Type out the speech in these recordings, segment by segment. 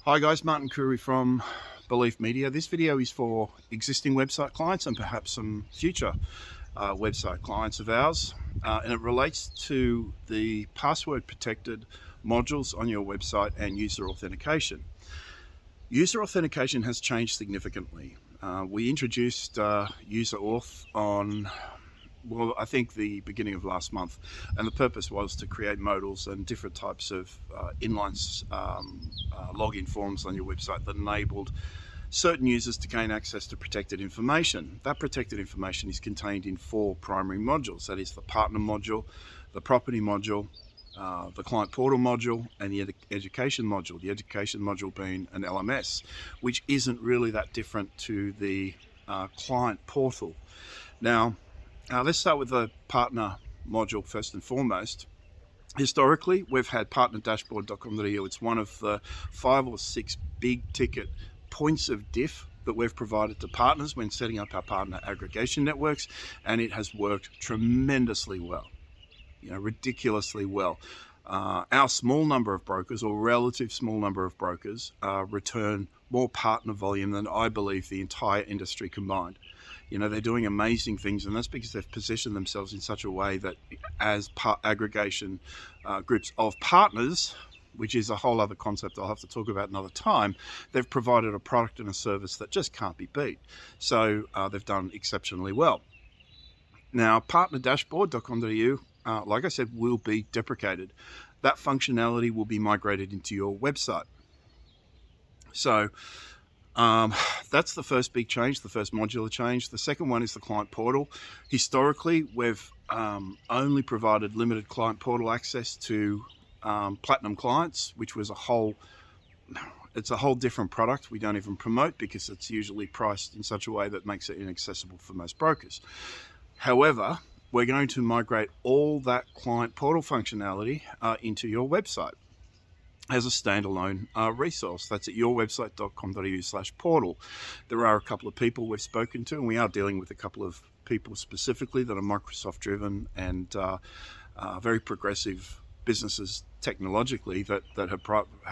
Hi guys, Martin Curry from Belief Media. This video is for existing website clients and perhaps some future website clients of ours, and it relates to the password protected modules on your website and user authentication. User authentication has changed significantly. We introduced user auth on I think the beginning of last month, and the purpose was to create modals and different types of inline login forms on your website that enabled certain users to gain access to protected information. That protected information is contained in 4 primary modules. That is the partner module, the property module, the client portal module, and the education module. The education module being an LMS, which isn't really that different to the client portal. Now, let's start with the partner module first and foremost. Historically, we've had partnerdashboard.com.au. It's one of the 5 or 6 big ticket points of diff that we've provided to partners when setting up our partner aggregation networks, and it has worked tremendously well, ridiculously well. Our small number of brokers, or relative small number of brokers, return more partner volume than I believe the entire industry combined. They're doing amazing things, and that's because they've positioned themselves in such a way that as aggregation groups of partners, which is a whole other concept I'll have to talk about another time, they've provided a product and a service that just can't be beat. So they've done exceptionally well. Now, partnerdashboard.com.au, like I said, will be deprecated. That functionality will be migrated into your website. So that's the first big change, the first modular change. The second one is the client portal. Historically, we've only provided limited client portal access to platinum clients, which was it's a whole different product we don't even promote because it's usually priced in such a way that makes it inaccessible for most brokers. However, we're going to migrate all that client portal functionality into your website as a standalone resource. That's at yourwebsite.com.au/portal. There are a couple of people we've spoken to, and we are dealing with a couple of people specifically that are Microsoft driven and very progressive businesses technologically that have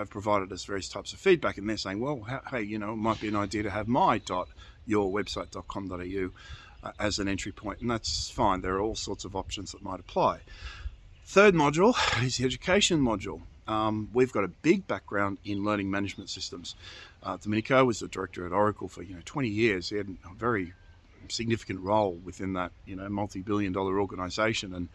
provided us various types of feedback, and they're saying, well, hey, it might be an idea to have my.yourwebsite.com.au as an entry point, and that's fine. There are all sorts of options that might apply. Third module is the education module. We've got a big background in learning management systems. Domenico was the director at Oracle for 20 years. He had a very significant role within that multi-billion-dollar organization,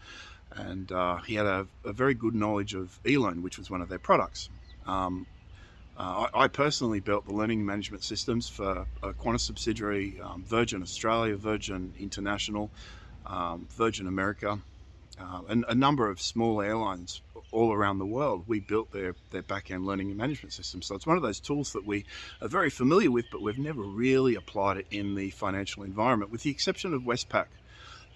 and he had a very good knowledge of eLearn, which was one of their products. I personally built the learning management systems for a Qantas subsidiary, Virgin Australia, Virgin International, Virgin America, and a number of small airlines all around the world. We built their back-end learning and management system. So it's one of those tools that we are very familiar with, but we've never really applied it in the financial environment, with the exception of Westpac,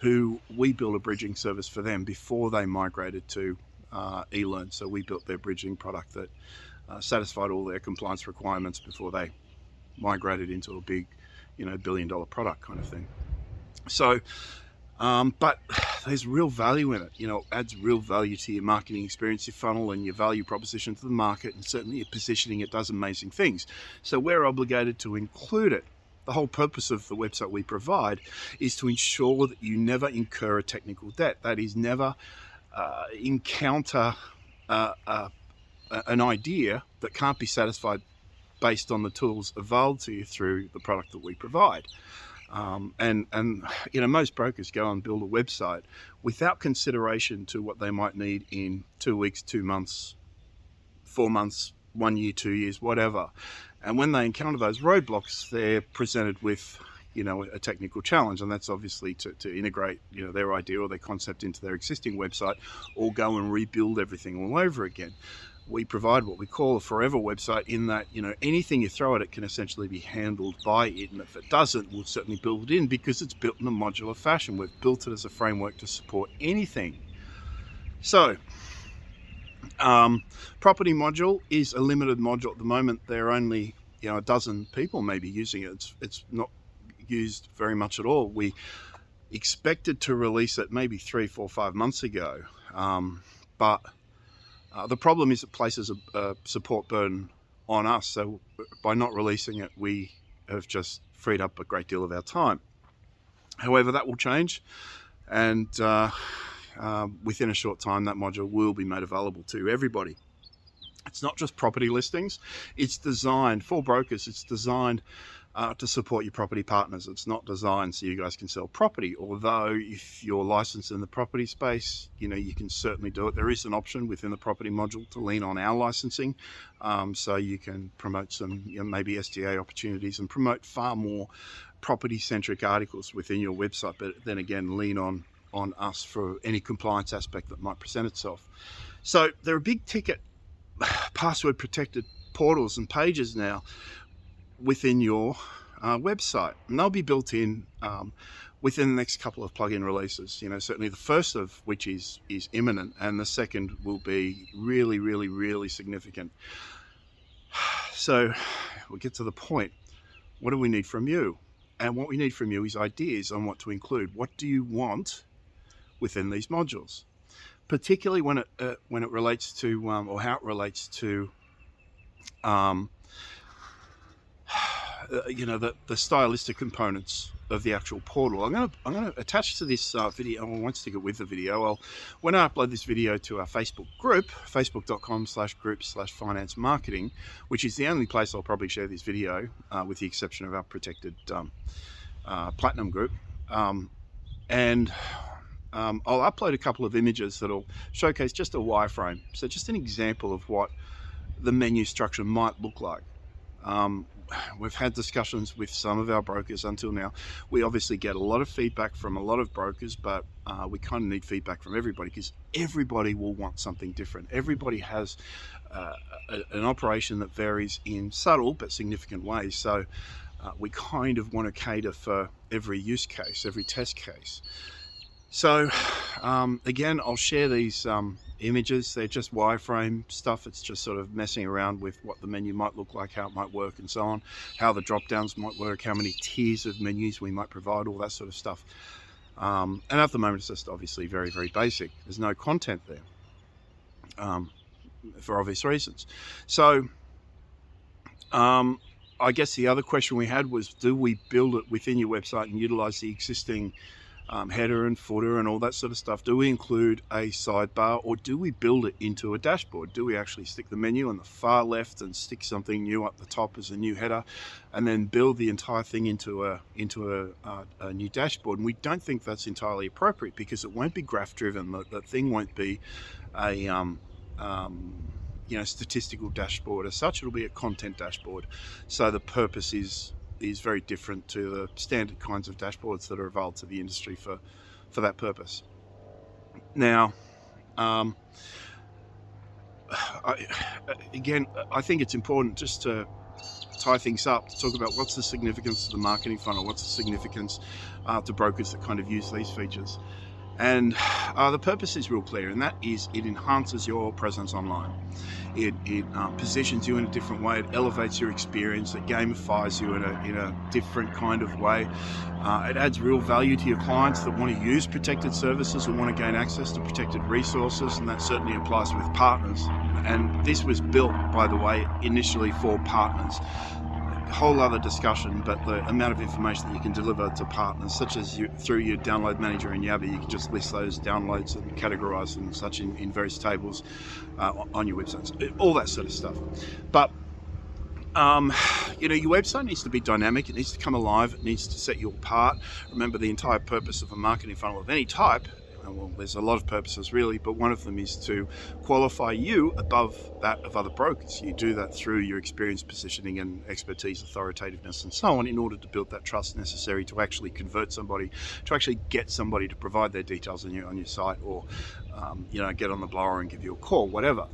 who we built a bridging service for them before they migrated to eLearn. So we built their bridging product that satisfied all their compliance requirements before they migrated into a big, billion-dollar product kind of thing. So but there's real value in it. It adds real value to your marketing experience, your funnel, and your value proposition to the market, and certainly your positioning. It does amazing things. So we're obligated to include it. The whole purpose of the website we provide is to ensure that you never incur a technical debt. That is, never encounter an idea that can't be satisfied based on the tools available to you through the product that we provide. And most brokers go and build a website without consideration to what they might need in 2 weeks, 2 months, 4 months, 1 year, 2 years, whatever. And when they encounter those roadblocks, they're presented with a technical challenge, and that's obviously to integrate their idea or their concept into their existing website, or go and rebuild everything all over again. We provide what we call a forever website, in that anything you throw at it can essentially be handled by it, and if it doesn't, we'll certainly build it in, because it's built in a modular fashion. We've built it as a framework to support anything. So property module is a limited module at the moment. There are only a dozen people maybe using it. It's not used very much at all. We expected to release it maybe 3, 4, 5 months ago, but the problem is it places a support burden on us. So by not releasing it, we have just freed up a great deal of our time. However, that will change, and within a short time, that module will be made available to everybody. It's not just property listings. It's designed for brokers. It's designed to support your property partners. It's not designed so you guys can sell property, although if you're licensed in the property space, you can certainly do it. There is an option within the property module to lean on our licensing, so you can promote some maybe SDA opportunities and promote far more property-centric articles within your website, but then again lean on us for any compliance aspect that might present itself. So there are big ticket password protected portals and pages now within your website, and they'll be built in within the next couple of plugin releases. Certainly the first of which is imminent, and the second will be really, really, really significant. So we'll get to the point. What do we need from you? And what we need from you is ideas on what to include. What do you want within these modules, particularly when it relates to or how it relates to the stylistic components of the actual portal. I'm going to attach to this video. I won't stick it with the video. When I upload this video to our Facebook group, facebook.com/group/finance marketing, which is the only place I'll probably share this video, with the exception of our protected platinum group, and I'll upload a couple of images that'll showcase just a wireframe. So just an example of what the menu structure might look like. We've had discussions with some of our brokers until now. We obviously get a lot of feedback from a lot of brokers, but we kind of need feedback from everybody, because everybody will want something different. Everybody has an operation that varies in subtle but significant ways. So we kind of want to cater for every use case, every test case. So again, I'll share these images. They're just wireframe stuff. It's just sort of messing around with what the menu might look like, how it might work and so on, how the drop downs might work, how many tiers of menus we might provide, all that sort of stuff. And at the moment it's just obviously very, very basic. There's no content there, for obvious reasons. So I guess the other question we had was, do we build it within your website and utilize the existing header and footer and all that sort of stuff? Do we include a sidebar, or do we build it into a dashboard? Do we actually stick the menu on the far left and stick something new up the top as a new header, and then build the entire thing into a new dashboard? And we don't think that's entirely appropriate, because it won't be graph driven. The thing won't be a statistical dashboard as such. It'll be a content dashboard. So the purpose is very different to the standard kinds of dashboards that are available to the industry for that purpose. Now, I think it's important just to tie things up, to talk about what's the significance of the marketing funnel, what's the significance to brokers that kind of use these features. And the purpose is real clear, and that is it enhances your presence online. It positions you in a different way. It elevates your experience. It gamifies you in a different kind of way. It adds real value to your clients that want to use protected services and want to gain access to protected resources, and that certainly applies with partners. And this was built, by the way, initially for partners. A whole other discussion, but the amount of information that you can deliver to partners, such as through your download manager in Yabba, you can just list those downloads and categorize them and such in various tables on your websites, all that sort of stuff. But your website needs to be dynamic. It needs to come alive. It needs to set you apart. Remember, the entire purpose of a marketing funnel of any type, well, there's a lot of purposes really, but one of them is to qualify you above that of other brokers. You do that through your experience, positioning and expertise, authoritativeness and so on, in order to build that trust necessary to actually convert somebody, to actually get somebody to provide their details on your site, or get on the blower and give you a call, whatever.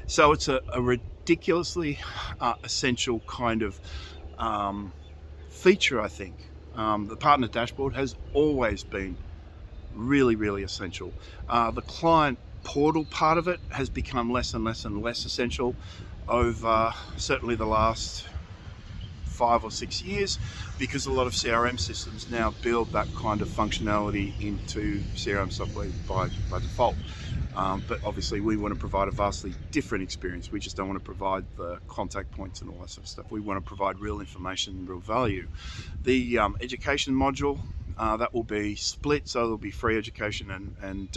So it's a ridiculously essential kind of feature, I think. The partner dashboard has always been really, really essential. The client portal part of it has become less and less and less essential over certainly the last 5 or 6 years, because a lot of CRM systems now build that kind of functionality into CRM software by default. But obviously we want to provide a vastly different experience. We just don't want to provide the contact points and all that sort of stuff. We want to provide real information and real value. The education module, that will be split, so there'll be free education and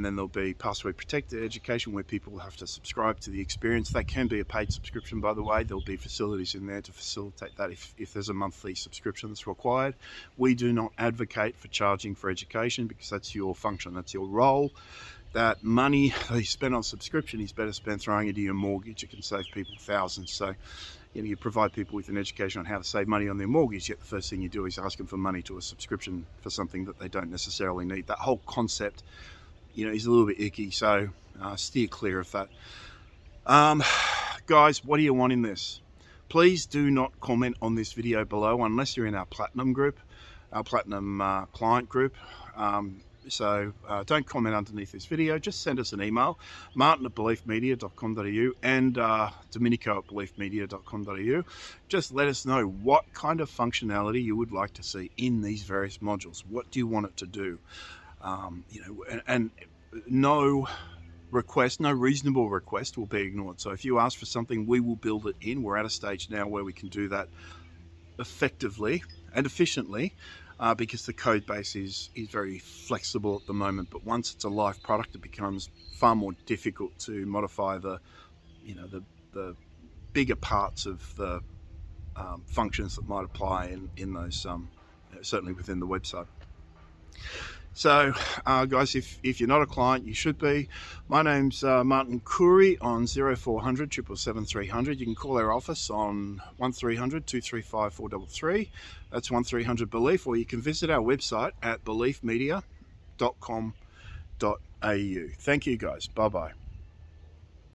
then there'll be password protected education where people will have to subscribe to the experience. They can be a paid subscription, by the way. There'll be facilities in there to facilitate that if there's a monthly subscription that's required. We do not advocate for charging for education because that's your function, that's your role. That money that you spend on subscription is better spent throwing into your mortgage. It can save people thousands. So you provide people with an education on how to save money on their mortgage, yet the first thing you do is ask them for money to a subscription for something that they don't necessarily need. That whole concept is a little bit icky, so steer clear of that. Guys, what do you want in this? Please do not comment on this video below unless you're in our Platinum group, our Platinum client group. So don't comment underneath this video. Just send us an email, martin@beliefmedia.com.au and domenico@beliefmedia.com.au. Just let us know what kind of functionality you would like to see in these various modules. What do you want it to do? And no request, no reasonable request will be ignored. So if you ask for something, we will build it in. We're at a stage now where we can do that effectively and efficiently. Because the code base is very flexible at the moment, but once it's a live product, it becomes far more difficult to modify the bigger parts of the functions that might apply in those, certainly within the website. So guys, if you're not a client, you should be. My name's Martin Curry on 0400 777 300. You can call our office on 1300 235 433. That's 1300 Belief, or you can visit our website at beliefmedia.com.au. Thank you guys. Bye bye.